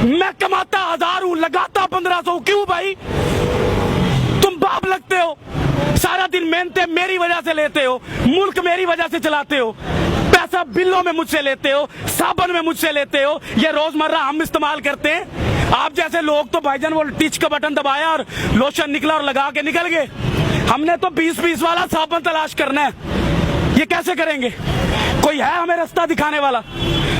मैं कमाता 1000 हूं, लगाता 1500, क्यों भाई? तुम बाप लगते हो, सारा दिन मेहनतें मेरी वजह से लेते हो, मुल्क मेरी वजह से चलाते हो, पैसा बिलों में मुझसे लेते हो, साबन में मुझसे लेते हो, ये रोजमर्रा हम इस्तेमाल करते हैं। आप जैसे लोग तो भाईजान वो टिच का बटन दबाया और लोशन निकला और लगा के निकल गए। हमने तो 20-20 वाला साबन तलाश करना है। ये कैसे करेंगे? कोई है हमें रास्ता दिखाने वाला?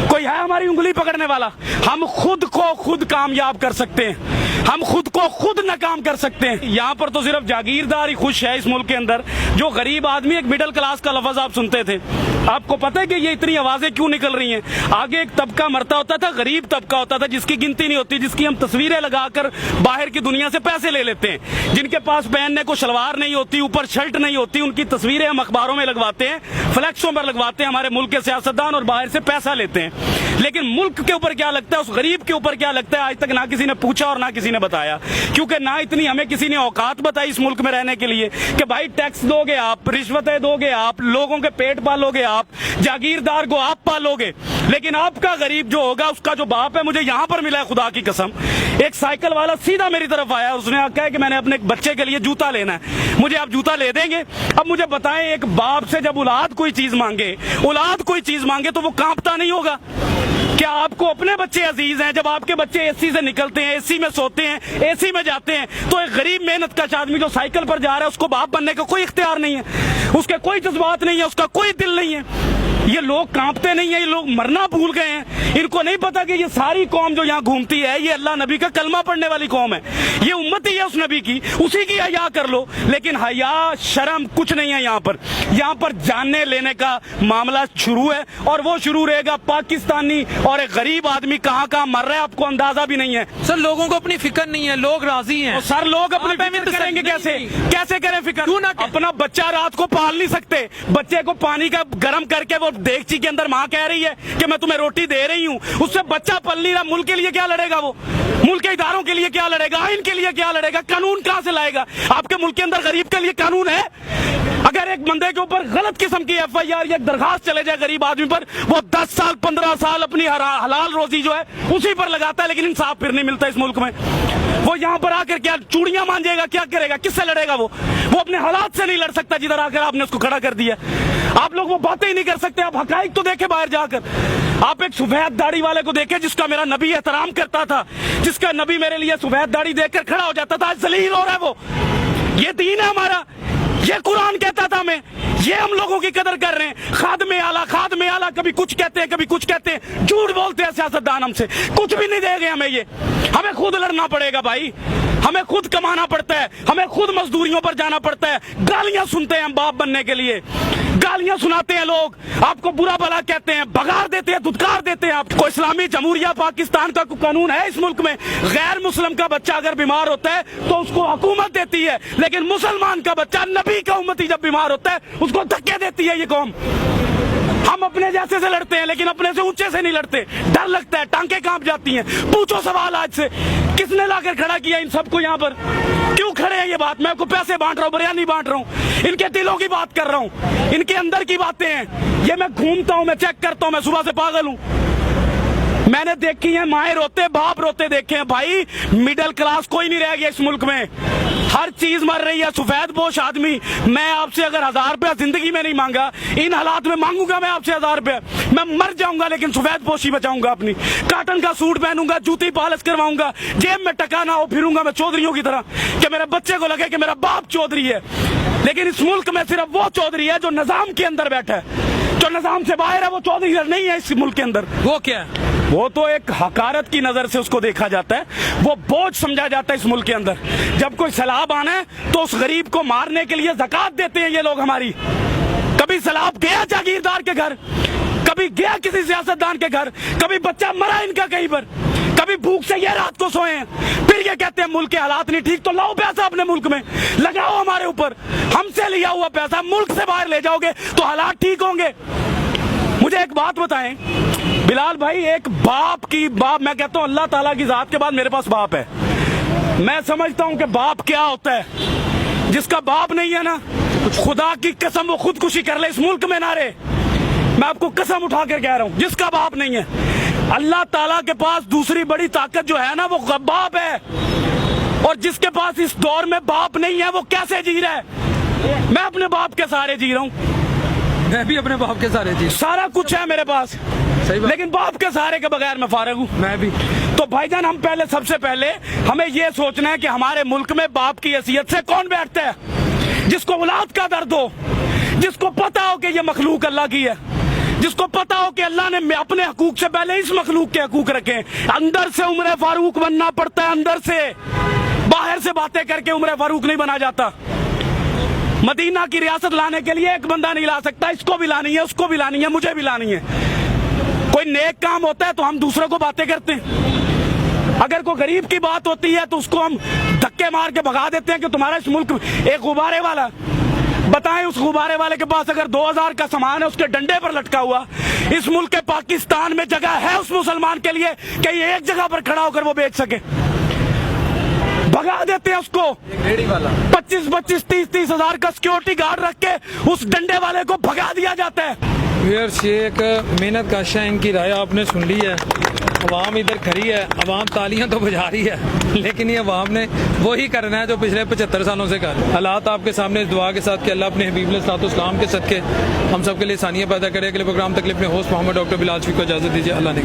कोई है हमारी उंगली पकड़ने वाला? हम खुद को खुद कामयाब कर सकते हैं, हम खुद को खुद नाकाम कर सकते हैं। यहाँ पर तो सिर्फ जागीरदार ही खुश है इस मुल्क के अंदर। जो गरीब आदमी, एक मिडिल क्लास का लफ्ज आप सुनते थे, आपको पता है कि ये इतनी आवाजें क्यों निकल रही हैं? आगे एक तबका मरता होता था, गरीब तबका होता था, जिसकी गिनती नहीं होती, जिसकी हम तस्वीरें लगाकर बाहर की दुनिया से पैसे ले लेते हैं, जिनके पास पहनने को शलवार नहीं होती, ऊपर शर्ट नहीं होती, उनकी तस्वीरें हम अखबारों में लगवाते हैं, फ्लैक्सों पर लगवाते हैं, हमारे मुल्क के सियासतदान, और बाहर से पैसा लेते हैं। लेकिन मुल्क के ऊपर क्या लगता है, उस गरीब के ऊपर क्या लगता है, आज तक ना किसी ने पूछा और ना किसी ने बताया, क्योंकि ना इतनी हमें किसी ने औकात बताई इस मुल्क में रहने के लिए कि भाई टैक्स दोगे आप, रिश्वतें दोगे आप, लोगों के पेट पालोगे आप, जागीरदार को आप पालोगे, लेकिन आपका गरीब जो होगा, उसका जो बाप है, मुझे यहाँ पर मिला है खुदा की कसम, एक साइकिल वाला सीधा मेरी तरफ आया, उसने कहा कि मैंने अपने बच्चे के लिए जूता लेना है, मुझे आप जूता ले देंगे? अब मुझे बताएं, एक बाप से जब औलाद कोई चीज मांगे, औलाद कोई चीज मांगे, तो वो कांपता नहीं होगा? क्या आपको अपने बच्चे अजीज हैं? जब आपके बच्चे एसी से निकलते हैं, एसी में सोते हैं, एसी में जाते हैं, तो एक गरीब मेहनत कश आदमी जो साइकिल पर जा रहा है, उसको बाप बनने का कोई इख्तियार नहीं है, उसके कोई जज्बात नहीं है, उसका कोई दिल नहीं है। ये लोग कांपते नहीं है, ये लोग मरना भूल गए हैं। इनको नहीं पता कि ये सारी कौम जो यहाँ घूमती है, ये अल्लाह नबी का कलमा पढ़ने वाली कौम है, ये उम्मत ही है उस नबी की, उसी की हया कर लो। लेकिन हया शर्म कुछ नहीं है यहाँ पर। यहाँ पर जानने लेने का मामला शुरू है, और वो शुरू रहेगा। पाकिस्तानी और एक गरीब आदमी कहाँ कहाँ मर रहा है, आपको अंदाजा भी नहीं है। सर, लोगों को अपनी फिक्र नहीं है, लोग राजी हैं। सर, लोग अपनी फिक्र करेंगे कैसे? कैसे करें फिक्र? अपना बच्चा रात को पाल नहीं सकते, बच्चे को पानी का गर्म करके वो देगची के अंदर माँ कह रही है कि मैं तुम्हें रोटी दे रही हूँ, उससे बच्चा पल नहीं रहा। मुल्क के लिए क्या लड़ेगा वो? मुल्क के इदारों के लिए क्या लड़ेगा? आइन के लिए क्या लड़ेगा? कानून कहाँ से लाएगा? आपके मुल्क के अंदर गरीब के लिए कानून है? अगर एक बंदे के ऊपर गलत किस्म की FIR या दरखास्त चले जाए गरीब आदमी पर, वो 10 साल 15 साल अपनी हलाल रोजी जो है उसी पर लगाता है, लेकिन इंसाफ फिर नहीं मिलता इस मुल्क में। वो यहाँ पर आकर क्या चूड़ियां मांजेगा? क्या करेगा? किससे लड़ेगा? वो अपने हालात से नहीं लड़ सकता जिधर आकर आपने उसको खड़ा कर दिया। आप लोग वो बातें ही नहीं कर सकते। आप हकाइक तो देखे बाहर जाकर। आप एक सफेद दाढ़ी वाले को देखे जिसका मेरा नबी एहतराम करता था, जिसका नबी मेरे लिए सफेद दाढ़ी देखकर खड़ा हो जाता था, आज जलील हो रहा है वो। ये दीन है हमारा, ये कुरान कहता था हमें, ये हम लोगों की कदर कर रहे हैं। खादमे आला कभी कुछ कहते हैं, कभी कुछ कहते हैं, झूठ बोलते हैं सियासतदान हमसे, कुछ भी नहीं देंगे हमें। ये हमें खुद लड़ना पड़ेगा भाई, हमें खुद कमाना पड़ता है, हमें खुद मजदूरियों पर जाना पड़ता है। गालियां सुनते हैं हम बाप बनने के लिए, गालियां सुनाते हैं लोग, आपको बुरा भला कहते हैं, भगार देते हैं, धुतकार देते हैं। आपको इस्लामी जमहूरिया पाकिस्तान का कानून है इस मुल्क में, गैर मुस्लिम का बच्चा अगर बीमार होता है तो उसको हुकूमत देती है, लेकिन मुसलमान का बच्चा, नबी का उम्मती जब बीमार होता है उसको धक्के देती है ये कौम। हम अपने जैसे से लड़ते हैं, लेकिन अपने से ऊंचे से नहीं लड़ते। डर लगता है, टांकें कांप जाती हैं। पूछो सवाल आज से, किसने लाकर खड़ा किया इन सबको यहाँ पर? क्यों खड़े हैं? ये बात मैं आपको पैसे बांट रहा हूँ, बयानी बांट रहा हूँ, इनके दिलों की बात कर रहा हूँ, इनके अंदर की बातें हैं। ये मैं घूमता हूँ, मैं चेक करता हूँ, मैं सुबह से पागल हूँ। मैंने देखी है माए रोते, बाप रोते देखे हैं भाई। मिडिल क्लास कोई नहीं रह गया इस मुल्क में, हर चीज मर रही है। सफेद पोश आदमी, मैं आपसे अगर 1000 रुपया जिंदगी में नहीं मांगा, इन हालात में मांगूंगा मैं आपसे 1000 रुपया, मैं मर जाऊंगा, लेकिन सफेद पोशी बचाऊंगा अपनी। काटन का सूट पहनूंगा, जूती पॉलिश करवाऊंगा, जेब में टका ना हो, फिरूंगा मैं चौधरियों की तरह कि मेरे बच्चे को लगे कि मेरा बाप चौधरी है। लेकिन इस मुल्क में सिर्फ वो चौधरी है जो निजाम के अंदर बैठा है, जो निजाम से बाहर है वो चौधरी नहीं है इस मुल्क के अंदर। वो क्या है? वो तो एक हकारत की नजर से उसको देखा जाता है, वो बोझ समझा जाता है इस मुल्क के अंदर। जब कोई सैलाब आना है तो उस गरीब को मारने के लिए ज़कात देते हैं ये लोग हमारी। कभी सैलाब गया जागीरदार के घर, कभी गया किसी सियासतदान के घर, कभी बच्चा मरा इनका कहीं पर, कभी भूख से ये रात को सोए हैं, फिर ये कहते हैं मुल्क के हालात नहीं ठीक, तो लाओ पैसा अपने मुल्क में लगाओ हमारे ऊपर। हमसे लिया हुआ पैसा मुल्क से बाहर ले जाओगे तो हालात ठीक होंगे। मुझे एक बात बताएं बिलाल भाई, एक बाप मैं कहता हूं अल्लाह ताला की जात के बाद मेरे पास बाप है। मैं समझता हूं कि बाप क्या होता है। जिसका बाप नहीं है ना, खुदा की कसम वो खुदकुशी कर ले इस मुल्क में ना रहे। मैं आपको कसम उठा कर कह रहा हूं, जिसका बाप नहीं है اللہ تعالیٰ کے پاس دوسری بڑی طاقت جو ہے نا وہ باپ ہے, اور جس کے پاس اس دور میں باپ نہیں ہے وہ کیسے جی رہا ہے؟ میں اپنے باپ کے سہارے جی رہا ہوں, میں بھی اپنے باپ کے سارے جی, سارا کچھ ہے میرے پاس, صحیح بات. لیکن باپ کے سہارے کے بغیر میں فارغ ہوں. میں بھی. تو بھائی جان ہم پہلے سب سے پہلے ہمیں یہ سوچنا ہے کہ ہمارے ملک میں باپ کی حیثیت سے کون بیٹھتا ہے؟ جس کو اولاد کا درد ہو, جس کو پتا ہو کہ یہ مخلوق اللہ کی ہے, جس کو پتا ہو کہ اللہ نے اپنے حقوق سے پہلے اس مخلوق کے حقوق رکھے. اندر سے عمر فاروق بننا پڑتا ہے, اندر سے, باہر سے باتیں کر کے عمر فاروق نہیں بنا جاتا. مدینہ کی ریاست لانے کے لیے ایک بندہ نہیں لا سکتا, اس کو بھی لانی ہے, اس کو بھی لانی ہے, مجھے بھی لانی ہے. کوئی نیک کام ہوتا ہے تو ہم دوسروں کو باتیں کرتے ہیں, اگر کوئی غریب کی بات ہوتی ہے تو اس کو ہم دھکے مار کے بھگا دیتے ہیں کہ تمہارا اس ملک ایک غبارے والا. بتائیں اس غبارے والے کے پاس اگر 2000 کا سامان ہے اس کے ڈنڈے پر لٹکا ہوا, اس ملک کے پاکستان میں جگہ ہے اس مسلمان کے لیے کہ یہ ایک جگہ پر کھڑا ہو کر وہ بیچ سکے؟ بھگا دیتے ہیں اس کو. 25-25 30-30 ہزار کا سیکیورٹی گارڈ رکھ کے اس ڈنڈے والے کو بھگا دیا جاتا ہے. ویئرس یہ ایک محنت کش ہے, ان کی رائے آپ نے سن لی ہے. عوام ادھر کھڑی ہے, عوام تالیاں تو بجا رہی ہے, لیکن یہ عوام نے وہی کرنا ہے جو پچھلے 75 سالوں سے کر. حالات آپ کے سامنے اس دعا کے ساتھ کہ اللہ اپنے حبیب علیہ الصلوۃ والسلام کے صدقے ہم سب کے لیے آسانیاں پیدا کرے. اگلے پروگرام تک اپنے ہوسٹ محمد ڈاکٹر بلال شفیق کو اجازت دیجیے. اللہ نے